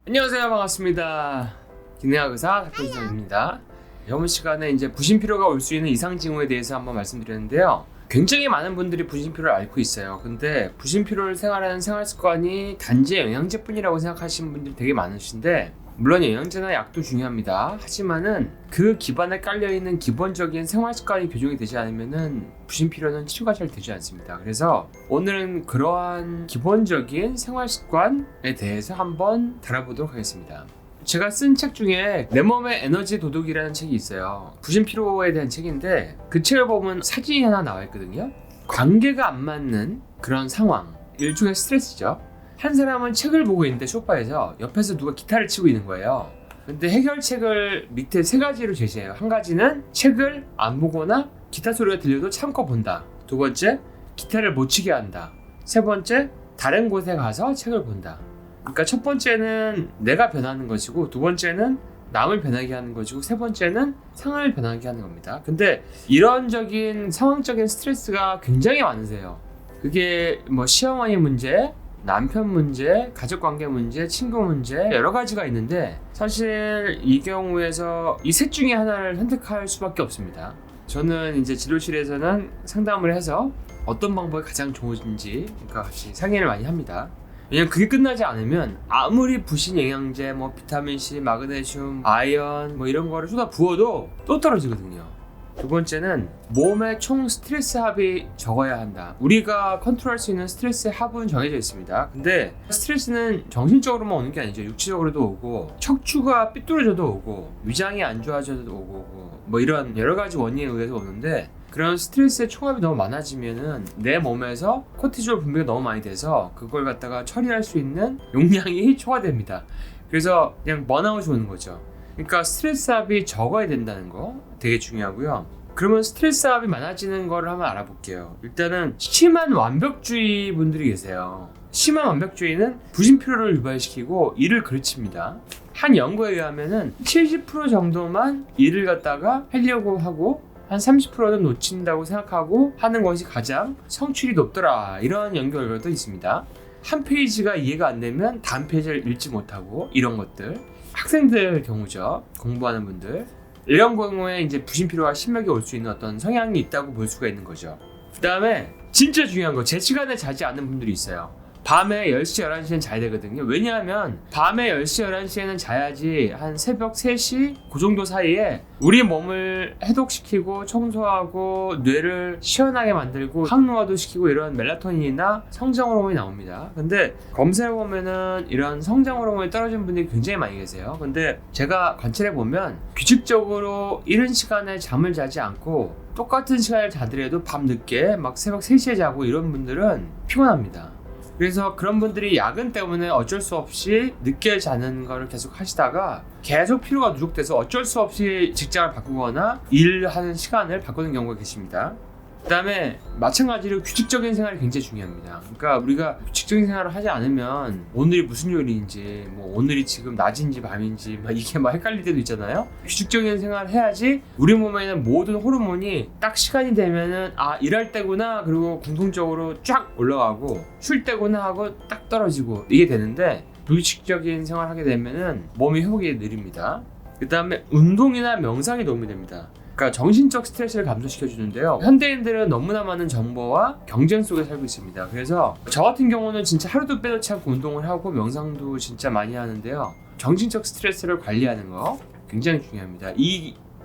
안녕하세요, 반갑습니다. 기능학 의사 닥터진성입니다. 이번 시간에 이제 부신피로가 올 수 있는 이상징후에 대해서 한번 말씀드렸는데요. 굉장히 많은 분들이 부신피로를 앓고 있어요. 근데 부신피로를 생활하는 생활습관이 단지 영양제뿐이라고 생각하시는 분들이 되게 많으신데, 물론 영양제나 약도 중요합니다. 하지만은 그 기반에 깔려있는 기본적인 생활습관이 교정이 되지 않으면은 부신피로는 치료가 잘 되지 않습니다. 그래서 오늘은 그러한 기본적인 생활습관에 대해서 한번 다뤄보도록 하겠습니다. 제가 쓴 책 중에 내 몸의 에너지 도둑이라는 책이 있어요. 부신피로에 대한 책인데, 그 책을 보면 사진이 하나 나와 있거든요. 관계가 안 맞는 그런 상황, 일종의 스트레스죠. 한 사람은 책을 보고 있는데 소파에서 옆에서 누가 기타를 치고 있는 거예요. 근데 해결책을 밑에 세 가지로 제시해요. 한 가지는 책을 안 보거나 기타 소리가 들려도 참고 본다. 두 번째, 기타를 못 치게 한다. 세 번째, 다른 곳에 가서 책을 본다. 그러니까 첫 번째는 내가 변하는 것이고, 두 번째는 남을 변하게 하는 것이고, 세 번째는 상황을 변하게 하는 겁니다. 근데 이런적인 상황적인 스트레스가 굉장히 많으세요. 그게 뭐 시어머니 문제, 남편 문제, 가족관계 문제, 친구 문제, 여러 가지가 있는데, 사실 이 경우에서 이 셋 중에 하나를 선택할 수밖에 없습니다. 저는 이제 진료실에서는 상담을 해서 어떤 방법이 가장 좋은지 같이 상의를 많이 합니다. 왜냐면 그게 끝나지 않으면 아무리 부신 영양제, 뭐 비타민C, 마그네슘, 아연 뭐 이런 거를 쏟아 부어도 또 떨어지거든요. 두 번째는 몸의 총 스트레스 합이 적어야 한다. 우리가 컨트롤할 수 있는 스트레스의 합은 정해져 있습니다. 근데 스트레스는 정신적으로만 오는 게 아니죠. 육체적으로도 오고, 척추가 삐뚤어져도 오고, 위장이 안 좋아져도 오고, 뭐 이런 여러 가지 원인에 의해서 오는데, 그런 스트레스의 총합이 너무 많아지면은 내 몸에서 코티졸 분비가 너무 많이 돼서 그걸 갖다가 처리할 수 있는 용량이 초과됩니다. 그래서 그냥 번아웃이 오는 거죠. 그러니까 스트레스 합이 적어야 된다는 거 되게 중요하고요. 그러면 스트레스 합이 많아지는 거를 한번 알아볼게요. 일단은 심한 완벽주의 분들이 계세요. 심한 완벽주의는 부신피로를 유발시키고 일을 그르칩니다. 한 연구에 의하면은 70% 정도만 일을 갖다가 하려고 하고 한 30%는 놓친다고 생각하고 하는 것이 가장 성취율이 높더라, 이런 연구 결과도 있습니다. 한 페이지가 이해가 안 되면 다음 페이지를 읽지 못하고, 이런 것들. 학생들 경우죠. 공부하는 분들. 이런 경우에 이제 부신피로와 심하게 올 수 있는 어떤 성향이 있다고 볼 수가 있는 거죠. 그 다음에 진짜 중요한 거, 제 시간에 자지 않는 분들이 있어요. 밤에 10시, 11시엔 자야 되거든요. 왜냐하면 밤에 10시, 11시에는 자야지 한 새벽 3시 그 정도 사이에 우리 몸을 해독시키고 청소하고 뇌를 시원하게 만들고 항노화도 시키고 이런 멜라토닌이나 성장 호르몬이 나옵니다. 근데 검사해보면은 이런 성장 호르몬이 떨어진 분들이 굉장히 많이 계세요. 근데 제가 관찰해보면 규칙적으로 이른 시간에 잠을 자지 않고 똑같은 시간에 자더라도 밤 늦게 막 새벽 3시에 자고 이런 분들은 피곤합니다. 그래서 그런 분들이 야근 때문에 어쩔 수 없이 늦게 자는 거를 계속 하시다가 계속 피로가 누적돼서 어쩔 수 없이 직장을 바꾸거나 일하는 시간을 바꾸는 경우가 계십니다. 그 다음에 마찬가지로 규칙적인 생활이 굉장히 중요합니다. 그러니까 우리가 규칙적인 생활을 하지 않으면 오늘이 무슨 요일인지, 뭐 오늘이 지금 낮인지 밤인지 막 이게 막 헷갈릴 때도 있잖아요. 규칙적인 생활을 해야지 우리 몸에 있는 모든 호르몬이 딱 시간이 되면은 아, 일할 때구나, 그리고 궁극적으로 쫙 올라가고 쉴 때구나 하고 딱 떨어지고 이게 되는데, 불규칙적인 생활을 하게 되면은 몸이 회복이 느립니다. 그 다음에 운동이나 명상이 도움이 됩니다. 그러니까 정신적 스트레스를 감소시켜 주는데요. 현대인들은 너무나 많은 정보와 경쟁 속에 살고 있습니다. 그래서 저 같은 경우는 진짜 하루도 빼놓지 않고 운동을 하고 명상도 진짜 많이 하는데요. 정신적 스트레스를 관리하는 거 굉장히 중요합니다.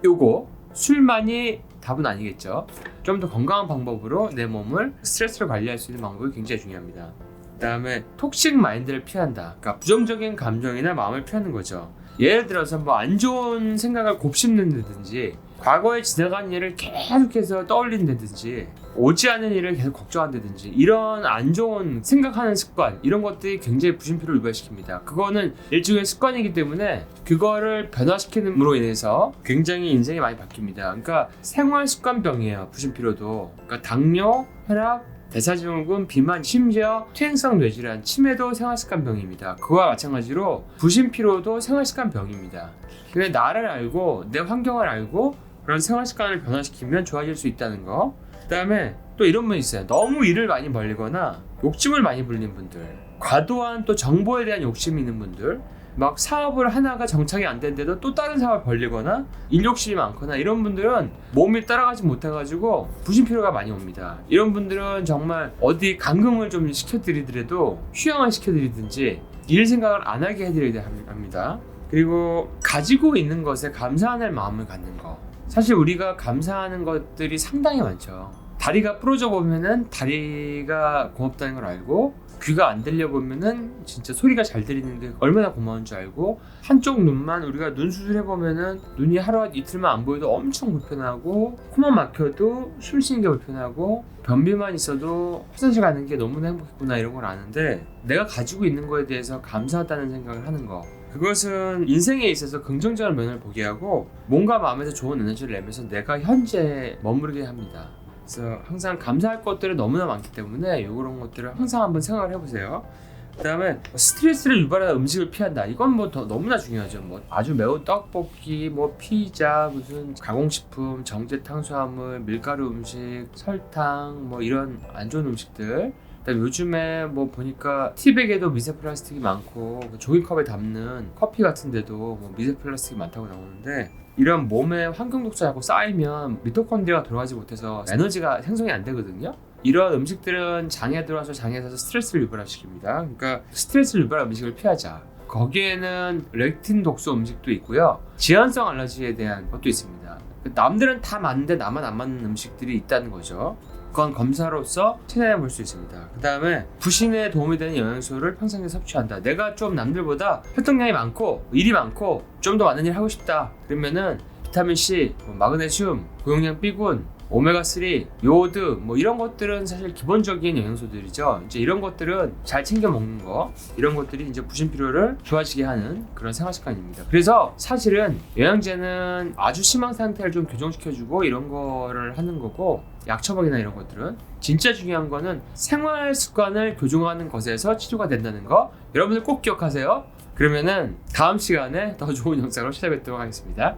요거 술만이 답은 아니겠죠. 좀 더 건강한 방법으로 내 몸을 스트레스를 관리할 수 있는 방법이 굉장히 중요합니다. 그 다음에 톡식 마인드를 피한다. 그러니까 부정적인 감정이나 마음을 피하는 거죠. 예를 들어서 뭐 안 좋은 생각을 곱씹는다든지, 과거에 지나간 일을 계속해서 떠올린다든지, 오지 않은 일을 계속 걱정한다든지, 이런 안 좋은 생각하는 습관, 이런 것들이 굉장히 부신피로를 유발시킵니다. 그거는 일종의 습관이기 때문에 그거를 변화시키는으로 인해서 굉장히 인생이 많이 바뀝니다. 그러니까 생활습관병이에요, 부신피로도. 그러니까 당뇨, 혈압, 대사증후군, 비만, 심지어 퇴행성 뇌질환, 치매도 생활습관병입니다. 그와 마찬가지로 부신피로도 생활습관병입니다. 근데 나를 알고 내 환경을 알고 그런 생활습관을 변화시키면 좋아질 수 있다는 거. 그 다음에 또 이런 분 있어요. 너무 일을 많이 벌리거나 욕심을 많이 부리는 분들, 과도한 또 정보에 대한 욕심이 있는 분들, 막 사업을 하나가 정착이 안 되는데도 또 다른 사업을 벌리거나 일 욕심이 많거나 이런 분들은 몸이 따라가지 못해가지고 부신피로가 많이 옵니다. 이런 분들은 정말 어디 감금을 좀 시켜드리더라도 휴양을 시켜드리든지 일 생각을 안 하게 해드려야 합니다. 그리고 가지고 있는 것에 감사하는 마음을 갖는 거. 사실 우리가 감사하는 것들이 상당히 많죠. 다리가 부러져 보면은 다리가 고맙다는 걸 알고, 귀가 안 들려 보면은 진짜 소리가 잘 들리는 게 얼마나 고마운 줄 알고, 한쪽 눈만 우리가 눈 수술해 보면은 눈이 하루 이틀만 안 보여도 엄청 불편하고, 코만 막혀도 숨 쉬는 게 불편하고, 변비만 있어도 화장실 가는 게 너무나 행복했구나 이런 걸 아는데, 내가 가지고 있는 거에 대해서 감사하다는 생각을 하는 거, 그것은 인생에 있어서 긍정적인 면을 보게 하고 몸과 마음에서 좋은 에너지를 내면서 내가 현재 머무르게 합니다. 그래서 항상 감사할 것들이 너무나 많기 때문에 이런 것들을 항상 한번 생각을 해보세요. 그 다음에 스트레스를 유발하는 음식을 피한다. 이건 뭐 너무나 중요하죠. 뭐 아주 매운 떡볶이, 뭐 피자, 무슨 가공식품, 정제 탄수화물, 밀가루 음식, 설탕, 뭐 이런 안 좋은 음식들. 요즘에 뭐 보니까 티백에도 미세 플라스틱이 많고 종이컵에 담는 커피 같은데도 뭐 미세 플라스틱이 많다고 나오는데, 이런 몸에 환경 독소가 자꾸 쌓이면 미토콘드리아가 돌아가지 못해서 에너지가 생성이 안 되거든요. 이런 음식들은 장에 들어와서 장에서 스트레스를 유발시킵니다. 그러니까 스트레스를 유발한 음식을 피하자. 거기에는 렉틴 독소 음식도 있고요, 지연성 알러지에 대한 것도 있습니다. 남들은 다 맞는데 나만 안 맞는 음식들이 있다는 거죠. 그건 검사로서 찾아내 볼 수 있습니다. 그 다음에 부신에 도움이 되는 영양소를 평상시에 섭취한다. 내가 좀 남들보다 활동량이 많고 일이 많고 좀 더 많은 일 하고 싶다. 그러면은 비타민C, 마그네슘, 고용량 B군, 오메가3, 요오드 뭐 이런 것들은 사실 기본적인 영양소들이죠. 이제 이런 것들은 잘 챙겨 먹는 거, 이런 것들이 이제 부신 피로를 좋아지게 하는 그런 생활 습관입니다. 그래서 사실은 영양제는 아주 심한 상태를 좀 교정시켜주고 이런 거를 하는 거고, 약 처방이나 이런 것들은 진짜 중요한 거는 생활 습관을 교정하는 것에서 치료가 된다는 거, 여러분들 꼭 기억하세요. 그러면은 다음 시간에 더 좋은 영상으로 찾아뵙도록 하겠습니다.